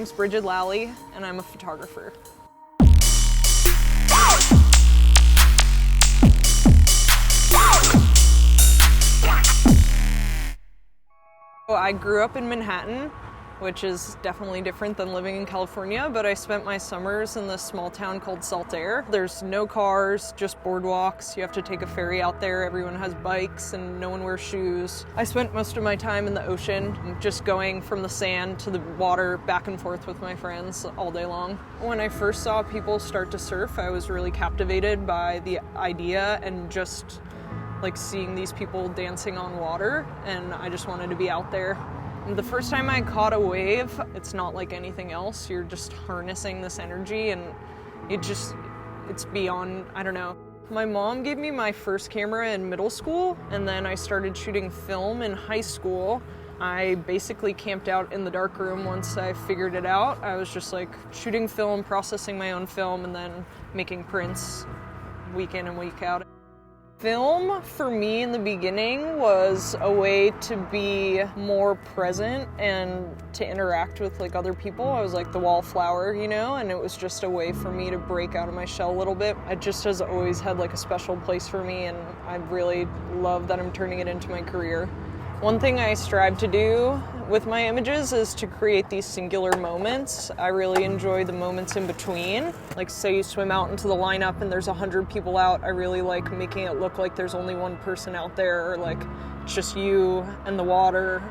name's Brigid Lally, and I'm a photographer. I grew up in Manhattan, which is definitely different than living in California, but I spent my summers in this small town called Saltaire. There's no cars, just boardwalks. You have to take a ferry out there. Everyone has bikes and no one wears shoes. I spent most of my time in the ocean, just going from the sand to the water back and forth with my friends all day long. When I first saw people start to surf, I was really captivated by the idea and just like seeing these people dancing on water, and I just wanted to be out there. The first time I caught a wave, it's not like anything else. You're just harnessing this energy, and it's beyond, I don't know. My mom gave me my first camera in middle school, and then I started shooting film in high school. I basically camped out in the darkroom once I figured it out. I was just like shooting film, processing my own film, and then making prints week in and week out. Film, for me in the beginning, was a way to be more present and to interact with like other people. I was like the wallflower, you know, and it was just a way for me to break out of my shell a little bit. It just has always had like a special place for me, and I really love that I'm turning it into my career. One thing I strive to do with my images is to create these singular moments. I really enjoy the moments in between. Like say you swim out into the lineup and there's 100 people out. I really like making it look like there's only one person out there, or like it's just you and the water.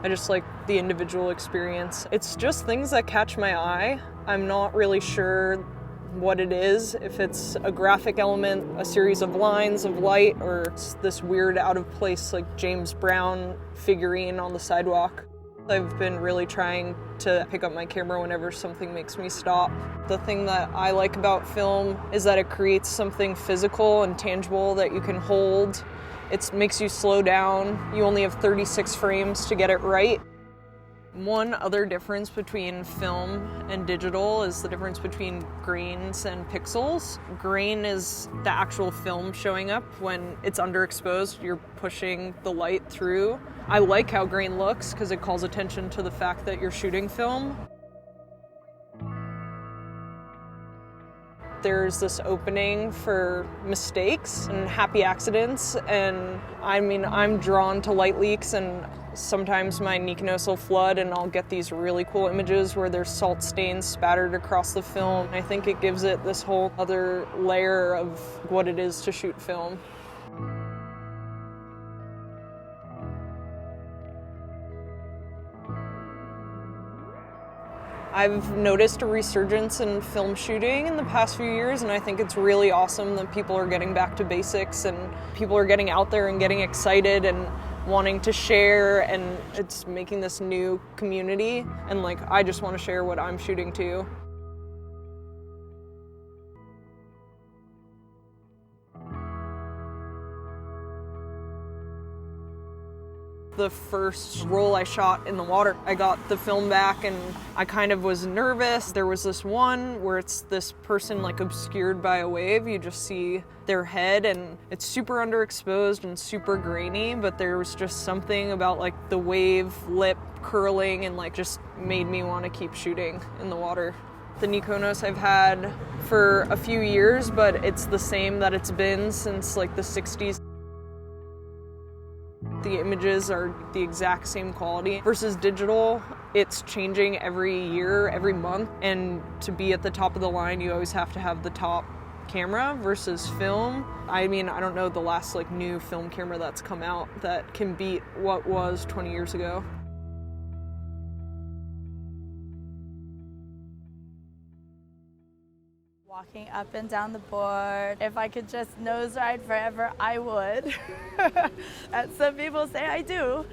I just like the individual experience. It's just things that catch my eye. I'm not really sure what it is, if it's a graphic element, a series of lines of light, or it's this weird out of place like James Brown figurine on the sidewalk. I've been really trying to pick up my camera whenever something makes me stop. The thing that I like about film is that it creates something physical and tangible that you can hold. It makes you slow down. You only have 36 frames to get it right. One other difference between film and digital is the difference between grains and pixels. Grain is the actual film showing up when it's underexposed. You're pushing the light through. I like how grain looks because it calls attention to the fact that you're shooting film. There's this opening for mistakes and happy accidents, and I mean, I'm drawn to light leaks, and sometimes my Nikonos will flood and I'll get these really cool images where there's salt stains spattered across the film. I think it gives it this whole other layer of what it is to shoot film. I've noticed a resurgence in film shooting in the past few years, and I think it's really awesome that people are getting back to basics and people are getting out there and getting excited and wanting to share, and it's making this new community, and like I just want to share what I'm shooting too. The first roll I shot in the water, I got the film back and I kind of was nervous. There was this one where it's this person like obscured by a wave. You just see their head and it's super underexposed and super grainy, but there was just something about like the wave lip curling and like just made me want to keep shooting in the water. The Nikonos I've had for a few years, but it's the same that it's been since like the 60s. The images are the exact same quality versus digital. It's changing every year, every month, and to be at the top of the line, you always have to have the top camera versus film. I mean, I don't know the last like new film camera that's come out that can beat what was 20 years ago. Walking up and down the board. If I could just nose ride forever, I would. As some people say I do.